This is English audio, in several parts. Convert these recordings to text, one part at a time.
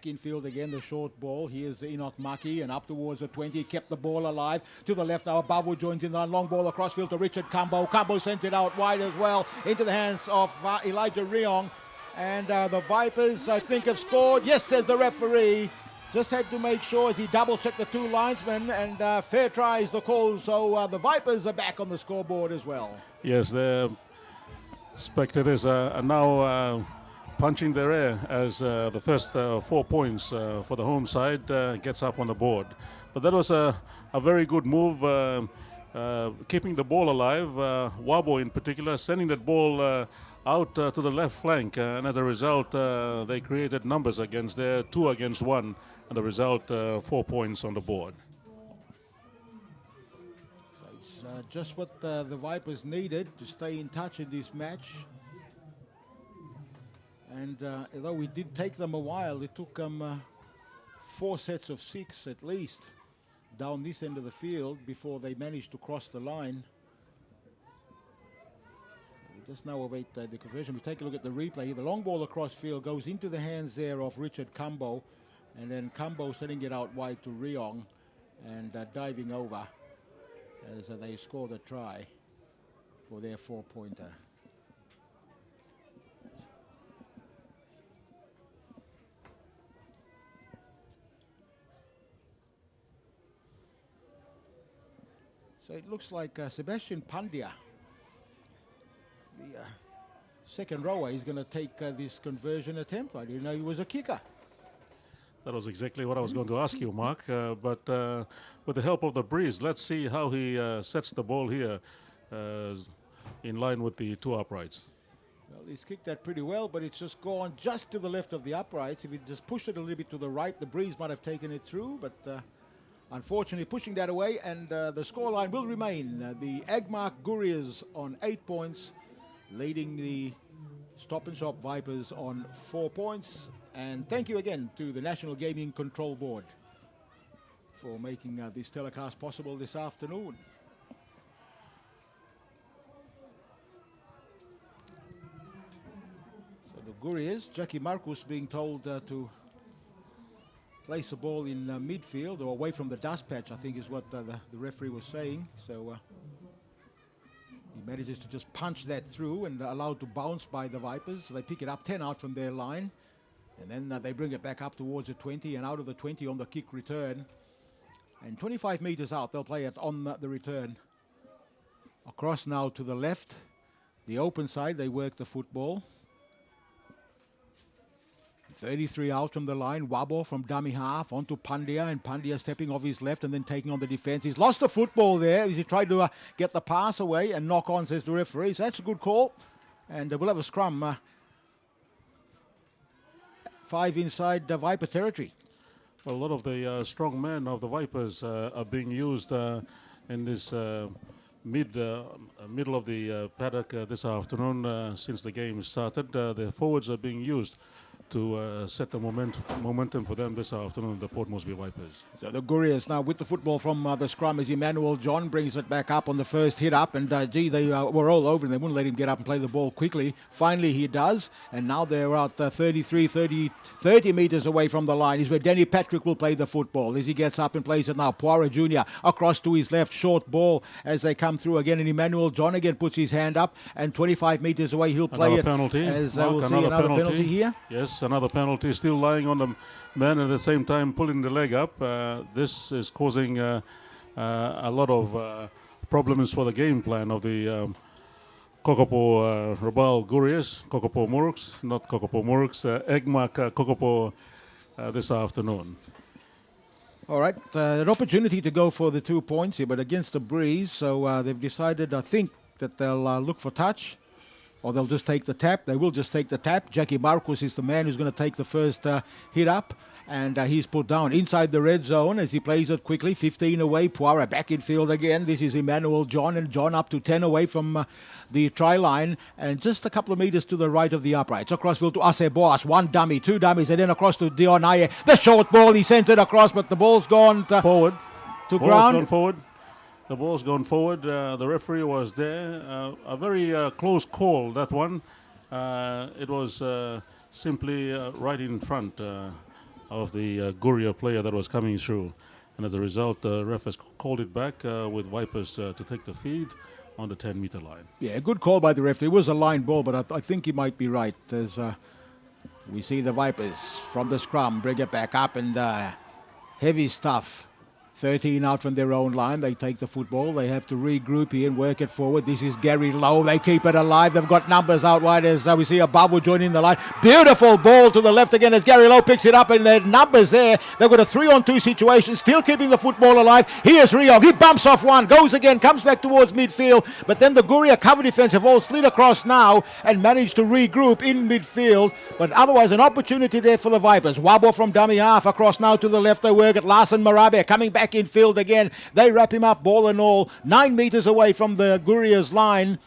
Infield again, the short ball. Here's Enoch Maki and up towards the 20. Kept the ball alive. To the left now, Babu joins in the long ball across field to Richard Cambo. Cambo sent it out wide as well into the hands of Elijah Riong. And the Vipers, I think, have scored. Yes, says the referee. Just had to make sure as he double-checked the two linesmen, and fair try is the call. So the Vipers are back on the scoreboard as well. Yes, the spectators are now punching their air as the first 4 points for the home side gets up on the board. But that was a very good move, keeping the ball alive. Wabo in particular, sending that ball out to the left flank, and as a result they created numbers against their 2 against 1, and the result 4 points on the board. So it's just what the Vipers needed to stay in touch in this match. And although we did take them a while, it took them 4 sets of 6 at least down this end of the field before they managed to cross the line. We just now await the conversion. We take a look at the replay. The long ball across field goes into the hands there of Richard Cambo, and then Cambo sending it out wide to Riong and diving over as they score the try for their 4-pointer. So it looks like Sebastian Pandya, the second rower, is going to take this conversion attempt. I didn't know he was a kicker. That was exactly what I was going to ask you, Mark. But with the help of the breeze, let's see how he sets the ball here in line with the 2 uprights. Well, he's kicked that pretty well, but it's just gone just to the left of the uprights. If he just pushed it a little bit to the right, the breeze might have taken it through, but unfortunately pushing that away, and the scoreline will remain. The Agmark Gurias on 8 points, leading the Stop and Shop Vipers on 4 points. And thank you again to the National Gaming Control Board for making this telecast possible this afternoon. So the Gurias, Jackie Marcus being told to place the ball in midfield or away from the dust patch, I think is what the referee was saying. So he manages to just punch that through and allowed to bounce by the Vipers. They pick it up 10 out from their line, and then they bring it back up towards the 20 and out of the 20 on the kick return. And 25 meters out, they'll play it on the return. Across now to the left, the open side, they work the football. 33 out from the line, Wabo from dummy half onto Pandya, and Pandya stepping off his left and then taking on the defense. He's lost the football there as he tried to get the pass away and knock on, says the referee. So that's a good call, and we'll have a scrum. 5 inside the Viper territory. Well, a lot of the strong men of the Vipers are being used in this middle of the paddock this afternoon since the game started. The forwards are being used to set the momentum for them this afternoon, the Port Moresby Vipers. So the Gurias now with the football from the scrum as Emmanuel John brings it back up on the first hit up, and they were all over him. They wouldn't let him get up and play the ball quickly. Finally he does, and now they're out 30 meters away from the line is where Danny Patrick will play the football as he gets up and plays it now. Poirot Jr. across to his left, short ball as they come through again, and Emmanuel John again puts his hand up, and 25 meters away he'll play another it. Penalty. As Mark, we'll see another penalty here. Yes, another penalty, still lying on the man at the same time pulling the leg up. This is causing a lot of problems for the game plan of the Kokopo Rabal Gurias, Kokopo Muruks, not Kokopo Muruks, Agmark Kokopo this afternoon. All right, an opportunity to go for the 2 points here, but against the breeze, so they've decided, I think, that they'll look for touch. Or they'll just take the tap. They will just take the tap. Jackie Marcus is the man who's going to take the first hit up. And he's put down inside the red zone as he plays it quickly. 15 away. Poirot back in field again. This is Emmanuel John. And John up to 10 away from the try line. And just a couple of meters to the right of the uprights. Across field to Ase Boas. 1 dummy, 2 dummies. And then across to Dion Aye. The short ball. He sent it across, but the ball's gone forward. To ball's ground. Gone forward. The ball's gone forward. The referee was there. A very close call, that one. It was simply right in front of the Guria player that was coming through. And as a result, the ref has called it back with Vipers to take the feed on the 10-meter line. Yeah, good call by the referee. It was a line ball, but I think he might be right. As we see the Vipers from the scrum bring it back up, and heavy stuff. 13 out from their own line. They take the football. They have to regroup here and work it forward. This is Gary Lowe. They keep it alive. They've got numbers out wide as we see Abavu joining the line. Beautiful ball to the left again as Gary Lowe picks it up, and their numbers there. They've got a 3-on-2 situation, still keeping the football alive. Here's Riog. He bumps off one, goes again, comes back towards midfield, but then the Guria cover defense have all slid across now and managed to regroup in midfield. But otherwise, an opportunity there for the Vipers. Wabo from dummy half across now to the left. They work it. Larson Marabe coming back in field again. They wrap him up, ball and all, 9 meters away from the Gurias line.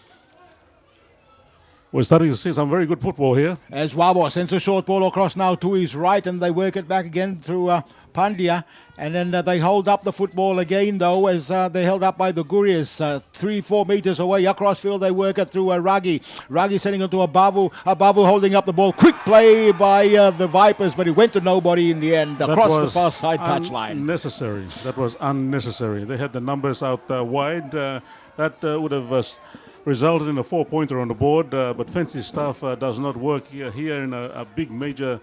We're starting to see some very good football here. As Wabo sends a short ball across now to his right, and they work it back again through Pandya. And then they hold up the football again, though, as they're held up by the Gurias. 3-4 meters away across field, they work it through Raggi. Raggi sending it to Abavu. Abavu holding up the ball. Quick play by the Vipers, but it went to nobody in the end. Across the far side touchline. Unnecessary. That was unnecessary. They had the numbers out wide. That would have resulted in a 4-pointer on the board, but fancy stuff does not work here in a big major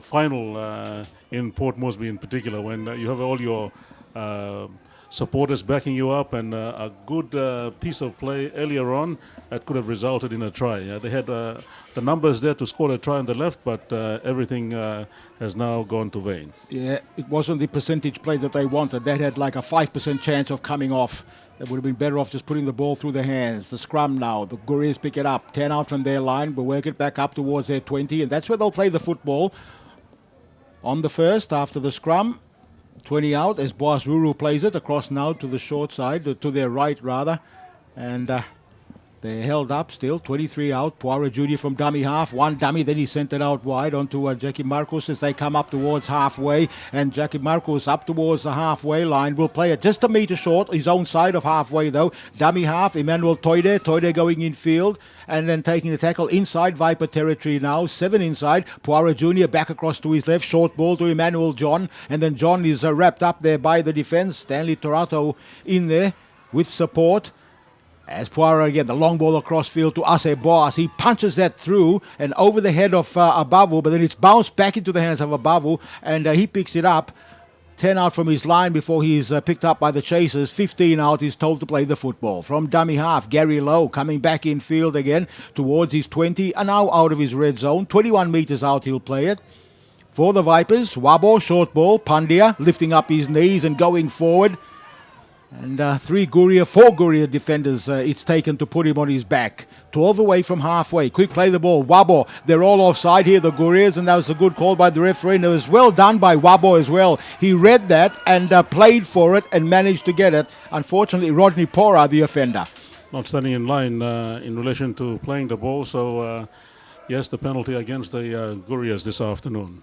final in Port Moresby in particular, when you have all your supporters backing you up, and a good piece of play earlier on that could have resulted in a try. They had the numbers there to score a try on the left, but everything has now gone to vain. Yeah, it wasn't the percentage play that they wanted. That had like a 5% chance of coming off. They would have been better off just putting the ball through their hands. The scrum now. The Gurias pick it up. 10 out from their line. We'll work it back up towards their 20. And that's where they'll play the football. On the first, after the scrum. 20 out as Boas Ruru plays it across now to the short side. To their right, rather. And they're held up still. 23 out. Poirot Judy from dummy half. One dummy. Then he sent it out wide onto Jackie Marcos as they come up towards halfway. And Jackie Marcos up towards the halfway line. Will play it just a metre short. His own side of halfway though. Dummy half. Emmanuel Toide. Toide going in field. And then taking the tackle inside Viper territory now. 7 inside. Poirot Jr. back across to his left. Short ball to Emmanuel John. And then John is wrapped up there by the defence. Stanley Torato in there with support. As Poirot again, the long ball across field to Ase Boas. He punches that through and over the head of Abavu, but then it's bounced back into the hands of Abavu, and he picks it up. 10 out from his line before he's picked up by the chasers. 15 out, he's told to play the football. From dummy half, Gary Lowe coming back in field again towards his 20, and now out of his red zone. 21 metres out, he'll play it. For the Vipers, Wabo, short ball. Pandya lifting up his knees and going forward. And 4 Guria defenders it's taken to put him on his back. 12 away from halfway. Quick play the ball. Wabo, they're all offside here, the Gurias, and that was a good call by the referee. And it was well done by Wabo as well. He read that and played for it and managed to get it. Unfortunately, Rodney Pora, the offender. Not standing in line in relation to playing the ball, so yes, the penalty against the Gurias this afternoon.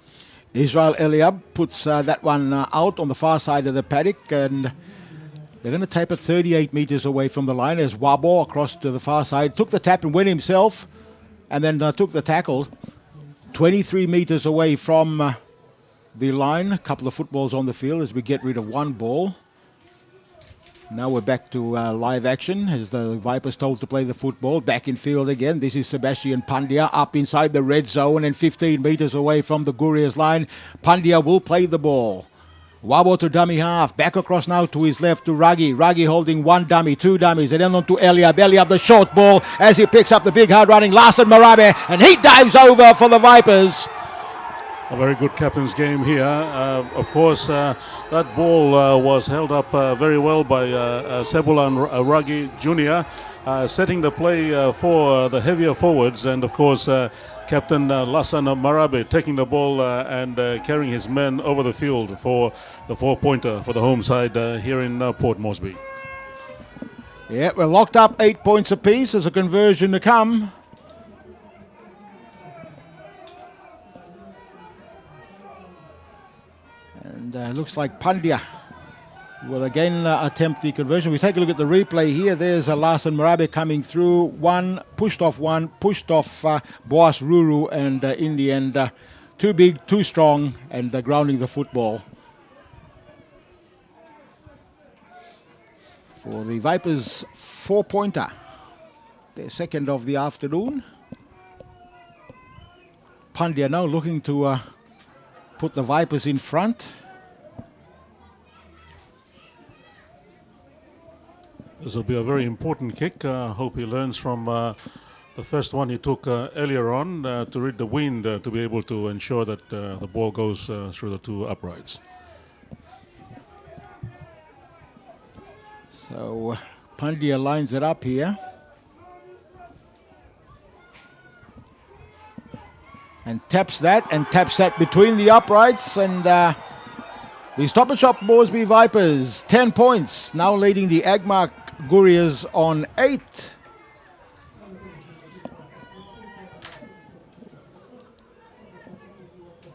Israel Eliab puts that one out on the far side of the paddock, and they're going to tape it 38 metres away from the line as Wabo across to the far side. Took the tap and went himself, and then took the tackle. 23 metres away from the line. A couple of footballs on the field as we get rid of one ball. Now we're back to live action as the Vipers told to play the football. Back in field again. This is Sebastian Pandya up inside the red zone and 15 metres away from the Gurias line. Pandya will play the ball. Wabo to dummy half. Back across now to his left to Raggi. Raggi holding one dummy, 2 dummies. And then on to Eliab. Eliab the short ball as he picks up the big hard running Larson Marabe. And he dives over for the Vipers. A very good captain's game here. Of course, that ball was held up very well by Sebulan Raggi Jr., setting the play for the heavier forwards. And of course, Captain Larson Marabe taking the ball and carrying his men over the field for the 4-pointer for the home side here in Port Moresby. Yeah, we're locked up 8 points apiece. There's a conversion to come. And looks like Pandya will again attempt the conversion. We take a look at the replay here. There's Larson Marabe coming through. One, pushed off Boas Ruru, and in the end too big, too strong, and grounding the football. For the Vipers, 4-pointer. Their second of the afternoon. Pandya now looking to put the Vipers in front. This will be a very important kick. Hope he learns from the first one he took earlier on to read the wind to be able to ensure that the ball goes through the two uprights. So Pandya lines it up here. And taps that between the uprights, and the Stop and Shop Moresby Vipers, 10 points, now leading the Agmark Gurias on 8.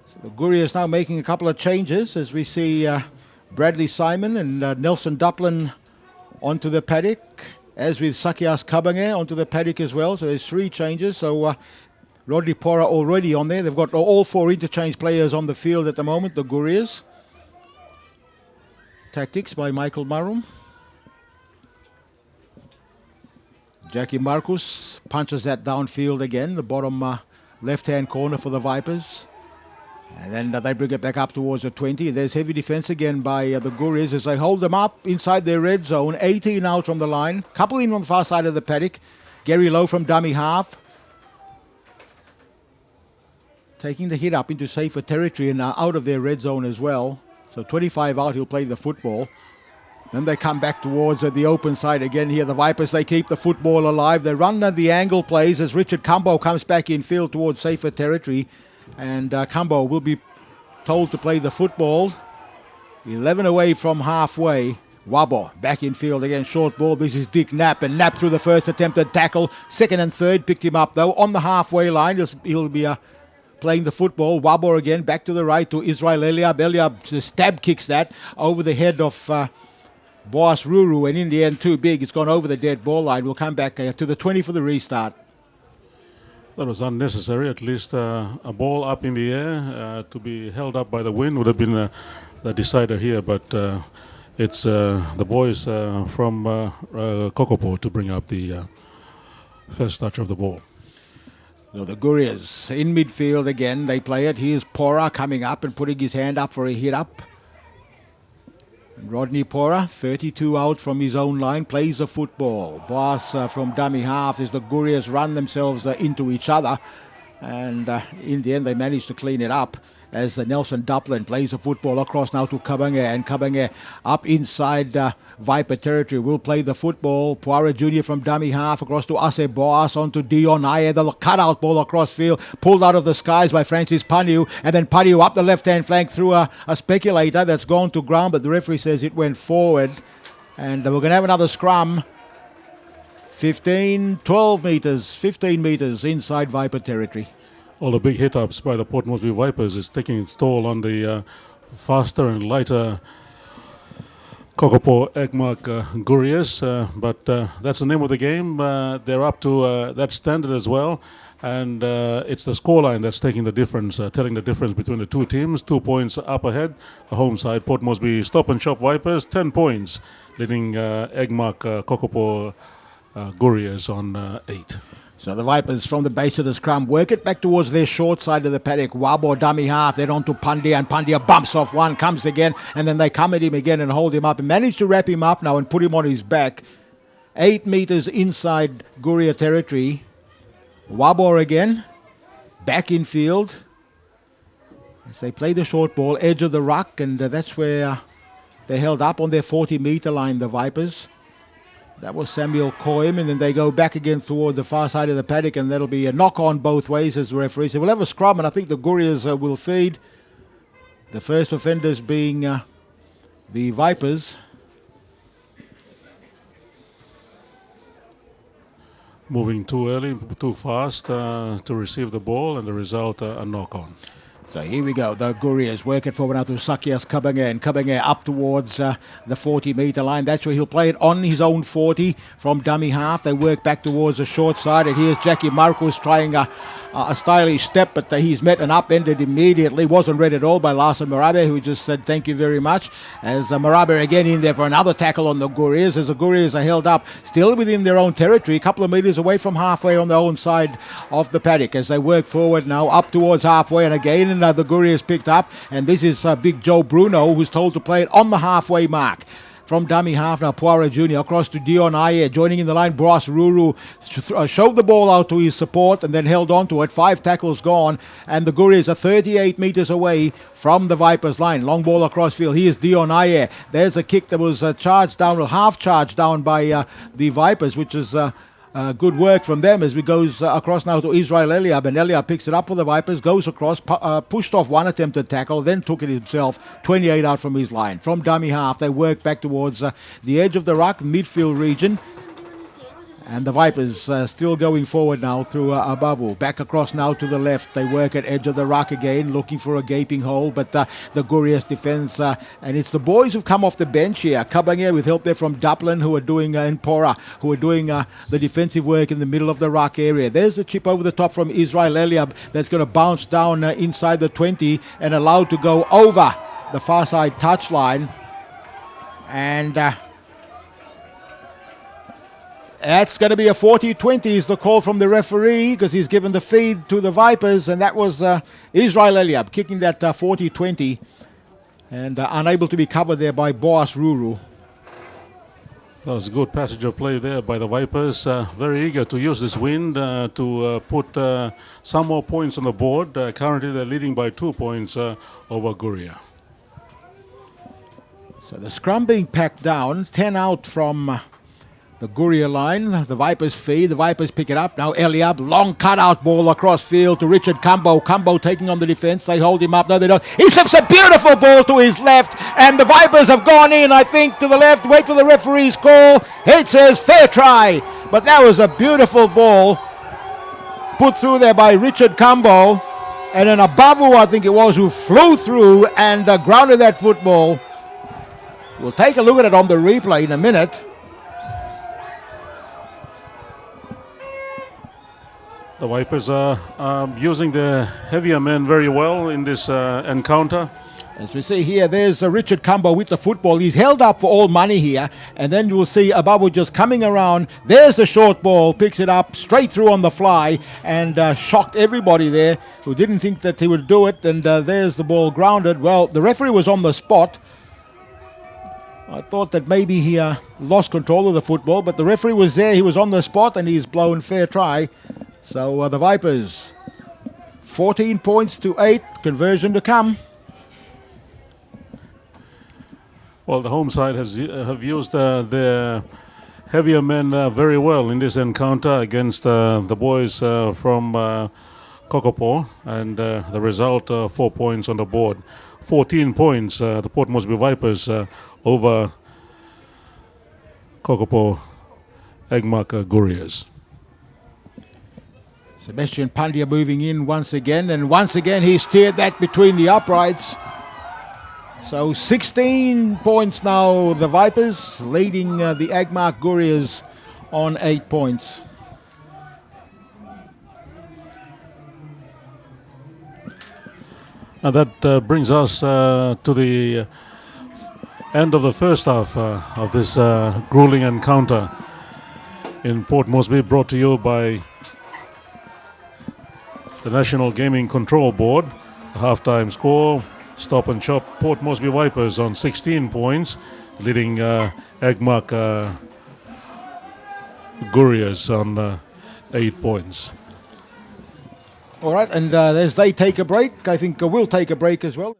So the Gurias now making a couple of changes as we see Bradley Simon and Nelson Duplin onto the paddock, as with Sakias Kabange onto the paddock as well. So there's 3 changes. So Rodney Pora already on there. They've got all 4 interchange players on the field at the moment, the Gurias. Tactics by Michael Marum. Jackie Marcus punches that downfield again, the bottom left-hand corner for the Vipers. And then they bring it back up towards the 20. There's heavy defense again by the Gurias as they hold them up inside their red zone. 18 out from the line. Couple in on the far side of the paddock. Gary Lowe from dummy half. Taking the hit up into safer territory and out of their red zone as well. So 25 out, he'll play the football. Then they come back towards the open side again here. The Vipers, they keep the football alive. They run the angle plays as Richard Cumbo comes back in field towards safer territory. And Cumbo will be told to play the football. 11 away from halfway. Wabo back in field again. Short ball. This is Dick Knapp. And Knapp through the first attempted tackle. Second and third picked him up though. On the halfway line, he'll be playing the football. Wabo again back to the right to Israel Eliab. Eliab stab kicks that over the head of Boas Ruru, and in the end too big. It's gone over the dead ball line. We'll come back to the 20 for the restart. That was unnecessary. At least a ball up in the air to be held up by the wind would have been the decider here, but it's the boys from Kokopo to bring up the first touch of the ball. So the Gurias in midfield again. They play it. Here's Pora coming up and putting his hand up for a hit up. And Rodney Pora, 32 out from his own line, plays the football. Boss from dummy half as the Gurias run themselves into each other. And in the end, they manage to clean it up as Nelson Duplin plays the football across now to Kabange. And Kabange up inside Viper territory will play the football. Poira Jr. from dummy half across to Ase Boas onto Dion Aye. The cutout ball across field pulled out of the skies by Francis Paniu. And then Paniu up the left-hand flank through a speculator that's gone to ground. But the referee says it went forward. And we're going to have another scrum. 12 meters, 15 meters inside Viper territory. All the big hit-ups by the Port Moresby Vipers is taking its toll on the faster and lighter Kokopo Agmark Gurias, but that's the name of the game. They're up to that standard as well, and it's the scoreline that's taking the difference, telling the difference between the two teams. 2 points up ahead. The home side, Port Moresby Stop and Shop Vipers, 10 points, leading Agmark Kokopo Gurias on 8. So the Vipers from the base of the scrum work it back towards their short side of the paddock. Wabo dummy half, then on to Pandya, and Pandya bumps off one, comes again, and then they come at him again and hold him up and manage to wrap him up now and put him on his back. 8 meters inside Guria territory. Wabo again, back in field. As they play the short ball, edge of the ruck, and that's where they held up on their 40-meter line, the Vipers. That was Samuel Coim, and then they go back again toward the far side of the paddock, and that'll be a knock-on both ways, as the referee said. We'll have a scrum, and I think the Gurias will feed. The first offenders being the Vipers. Moving too early, too fast to receive the ball, and the result a knock-on. So here we go. The Gurias work it forward now to Sakias Kabenge up towards the 40-metre line. That's where he'll play it on his own 40 from dummy half. They work back towards the short side. And here's Jackie Marcos trying a stylish step, but he's met and upended immediately. Wasn't read at all by Larson Marabe, who just said thank you very much. As Marabe again in there for another tackle on the Gurias, as the Gurias are held up still within their own territory, a couple of metres away from halfway on their own side of the paddock as they work forward now up towards halfway, and again the Gurias picked up, and this is Big Joe Bruno, who's told to play it on the halfway mark. From dummy half now, Poirot Jr. across to Dion Ayer. Joining in the line, Bros Ruru showed the ball out to his support and then held on to it. 5 tackles gone, and the Gurias are 38 metres away from the Vipers line. Long ball across field. Here's Dion Ayer. There's a kick that was charged down, or half charged down by the Vipers, which is good work from them as we goes across now to Israel Eliab, and Eliab picks it up for the Vipers, goes across, pushed off one attempted tackle, then took it himself, 28 out from his line. From dummy half, they work back towards the edge of the ruck, midfield region. And the Vipers still going forward now through Ababu. Back across now to the left. They work at edge of the ruck again, looking for a gaping hole. But the Gurias defence, and it's the boys who've come off the bench here. Kabangir with help there from Dublin, who are doing, and Pora, who are doing the defensive work in the middle of the ruck area. There's a chip over the top from Israel Eliab that's going to bounce down inside the 20 and allowed to go over the far side touchline. And that's going to be a 40-20 is the call from the referee, because he's given the feed to the Vipers, and that was Israel Eliab kicking that 40-20 and unable to be covered there by Boas Ruru. That was a good passage of play there by the Vipers. Very eager to use this wind to put some more points on the board. Currently they're leading by 2 points over Guria. So the scrum being packed down, 10 out from the Guria line. The Vipers feed. The Vipers pick it up. Now Eliab, long cutout ball across field to Richard Cumbo. Cumbo taking on the defence. They hold him up. No, they don't. He slips a beautiful ball to his left, and the Vipers have gone in, I think, to the left. Wait for the referee's call. It says fair try, but that was a beautiful ball put through there by Richard Cumbo, and then Ababu, I think it was, who flew through and grounded that football. We'll take a look at it on the replay in a minute. The Vipers are using the heavier men very well in this encounter. As we see here, there's Richard Cumbo with the football. He's held up for all money here. And then you will see Ababu just coming around. There's the short ball, picks it up straight through on the fly and shocked everybody there who didn't think that he would do it. And there's the ball grounded. Well, the referee was on the spot. I thought that maybe he lost control of the football, but the referee was there. He was on the spot and he's blown fair try. So the Vipers, 14 points to 8, conversion to come. Well, the home side have used their heavier men very well in this encounter against the boys from Kokopo, and the result 4 points on the board. 14 points, the Port Moresby Vipers over Kokopo Egmaka Gurias. Sebastian Pandya moving in once again, and once again he steered that between the uprights. So 16 points now, the Vipers leading the Agmark Gurias on 8 points. And that brings us to the end of the first half of this grueling encounter in Port Moresby, brought to you by the National Gaming Control Board. The halftime score, Stop and Shop, Port Moresby Vipers on 16 points, leading Agmark Gurias on 8 points. All right, and as they take a break, I think we'll take a break as well.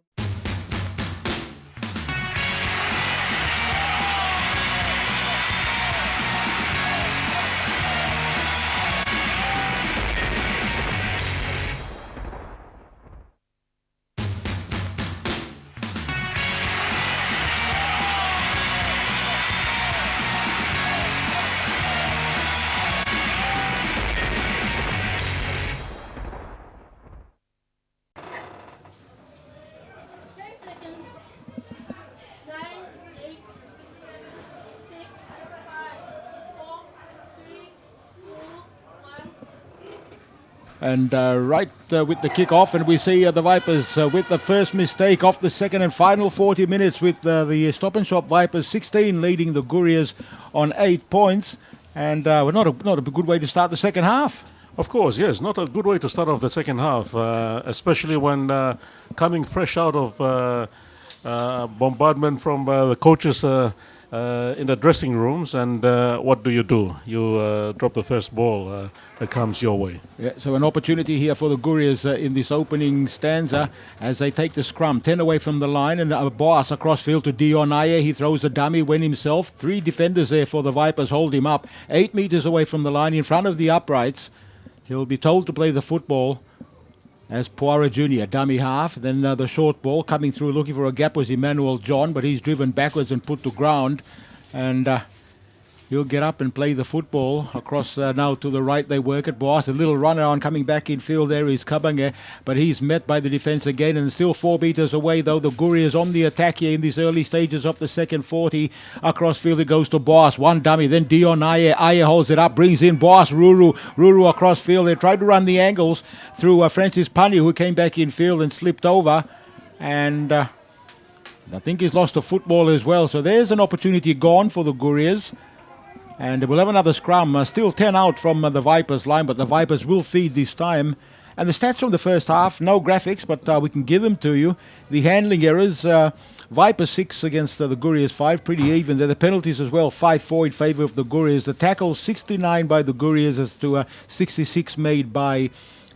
And with the kick off, and we see the Vipers with the first mistake off the second and final 40 minutes with the Stop and Shop Vipers 16 leading the Gurias on 8 points. And not a good way to start the second half. Of course, yes, not a good way to start off the second half, especially when coming fresh out of bombardment from the coaches in the dressing rooms. And what do? You drop the first ball that comes your way. Yeah, so an opportunity here for the Gurias in this opening stanza as they take the scrum. 10 away from the line, and a boss across field to Dion Ayer. He throws the dummy, win himself. 3 defenders there for the Vipers hold him up. 8 meters away from the line in front of the uprights. He'll be told to play the football as Poirot Jr., dummy half. Then the short ball coming through looking for a gap was Emmanuel John, but he's driven backwards and put to ground. And he'll get up and play the football across now to the right. They work at Boas. A little runner on coming back in field there is Kabange, but he's met by the defence again, and still 4 metres away though. The Gurias on the attack here in these early stages of the second 40. Across field it goes to Boas. One dummy, then Dion Ayer. Ayer holds it up, brings in Boas. Ruru across field. They tried to run the angles through Francis Pani, who came back in field and slipped over. And I think he's lost the football as well. So there's an opportunity gone for the Gurias. And we'll have another scrum. Still 10 out from the Vipers line, but the Vipers will feed this time. And the stats from the first half, no graphics, but we can give them to you. The handling errors, Vipers 6 against the Gurias 5, pretty even. There the penalties as well, 5-4 in favour of the Gurias. The tackles, 69 by the Gurias as to 66 made by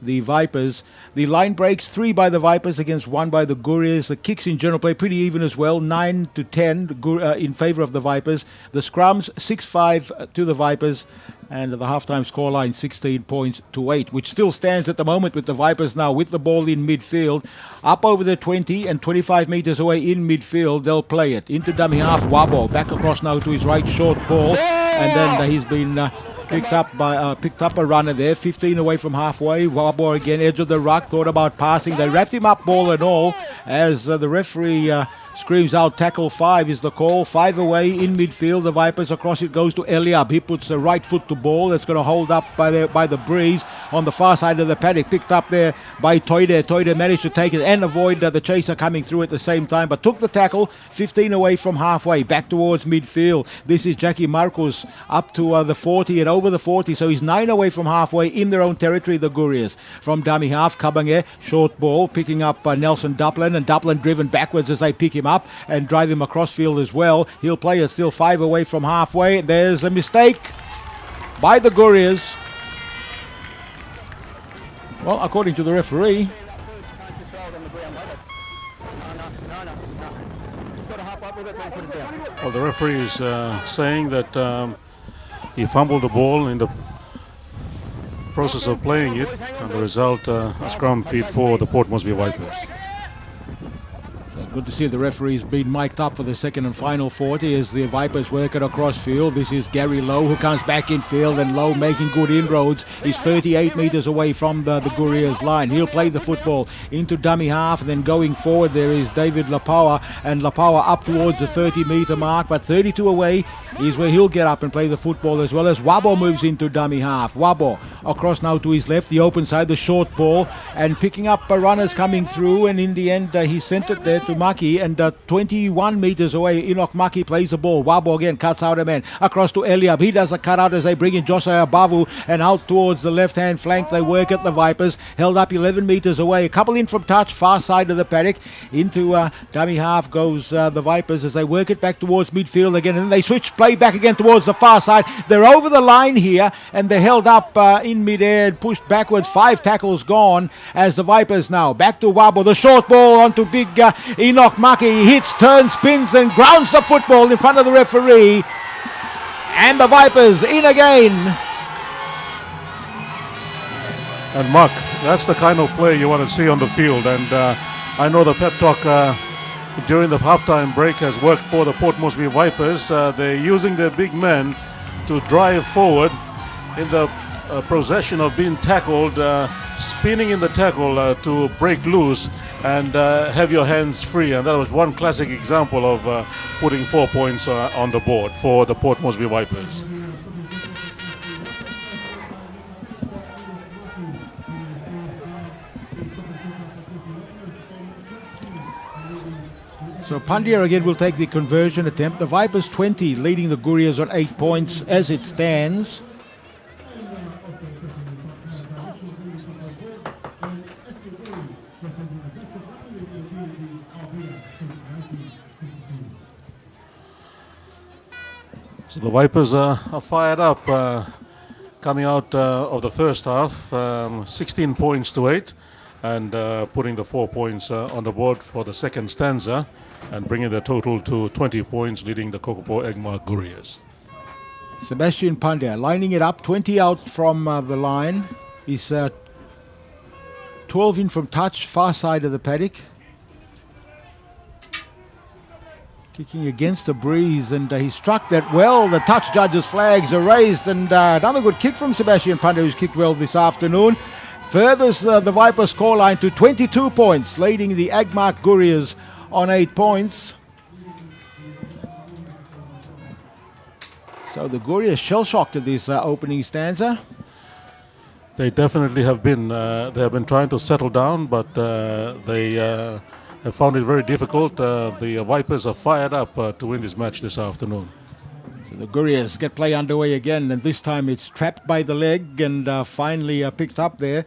the Vipers. The line breaks, 3 by the Vipers against 1 by the Gurias. The kicks in general play pretty even as well, 9-10 in favour of the Vipers. The scrums 6-5 to the Vipers, and the halftime scoreline 16 points to 8, which still stands at the moment with the Vipers now with the ball in midfield, up over the 20 and 25 metres away in midfield. They'll play it into dummy half. Wabo back across now to his right, short ball, and then he's been picked up a runner there, 15 away from halfway. Wabo again, edge of the ruck, thought about passing. They wrapped him up, ball and all, as the referee screams out, tackle 5 is the call. 5 away in midfield. The Vipers across it goes to Eliab. He puts the right foot to ball. That's going to hold up by the breeze on the far side of the paddock. Picked up there by Toide. Toide managed to take it and avoid the chaser coming through at the same time, but took the tackle. 15 away from halfway, back towards midfield. This is Jackie Marcos up to the 40 and over the 40, so he's 9 away from halfway in their own territory, the Gurias. From dummy half, Kabange, short ball, picking up Nelson Duplin, and Duplin driven backwards as they pick him up and drive him across field as well. He'll play it still 5 away from halfway. There's a mistake by the Gurias. Well, according to the referee, well, the referee is saying that he fumbled the ball in the process of playing it, and the result, a scrum feed for the Port Moresby Vipers. Good to see the referee's been mic'd up for the second and final 40 as the Vipers work it across field. This is Gary Lowe who comes back in field, and Lowe making good inroads. He's 38 metres away from the Gurias line. He'll play the football into dummy half, and then going forward there is David Lapawa, and Lapawa up towards the 30-metre mark, but 32 away is where he'll get up and play the football, as well as Wabo moves into dummy half. Wabo across now to his left, the open side, the short ball, and picking up runners coming through, and in the end he sent it there to Maki, and 21 metres away Enoch Maki plays the ball. Wabo again cuts out a man across to Eliab. He does a cutout as they bring in Josiah Bavu, and out towards the left hand flank they work at the Vipers, held up 11 metres away, a couple in from touch, far side of the paddock. Into dummy half goes the Vipers as they work it back towards midfield again, and then they switch play back again towards the far side. They're over the line here, and they're held up in midair and pushed backwards. 5 tackles gone as the Vipers now back to Wabo, the short ball onto big Enoch Maki. He hits, turns, spins, and grounds the football in front of the referee, and the Vipers in again. And Mark, that's the kind of play you want to see on the field, and I know the pep talk during the halftime break has worked for the Port Moresby Vipers. They're using their big men to drive forward in the possession of being tackled, spinning in the tackle to break loose and have your hands free. And that was one classic example of putting 4 points on the board for the Port Moresby Vipers. So Pandya again will take the conversion attempt. The Vipers 20, leading the Gurias on 8 points as it stands. So the Vipers are fired up, coming out of the first half, 16 points to 8, and putting the 4 points on the board for the second stanza, and bringing the total to 20 points, leading the Kokopo Egmark Gurias. Sebastian Pandya lining it up, 20 out from the line. He's 12 in from touch, far side of the paddock. Kicking against the breeze, and he struck that well. The touch judges' flags are raised, and another good kick from Sebastian Pandya, who's kicked well this afternoon. Furthers the Vipers scoreline to 22 points, leading the Egmark Gurias on 8 points. So the Gurias shell-shocked at this opening stanza. They definitely have been. They have been trying to settle down, but they have found it very difficult. The Vipers are fired up to win this match this afternoon. So the Gurias get play underway again, and this time it's trapped by the leg and finally picked up there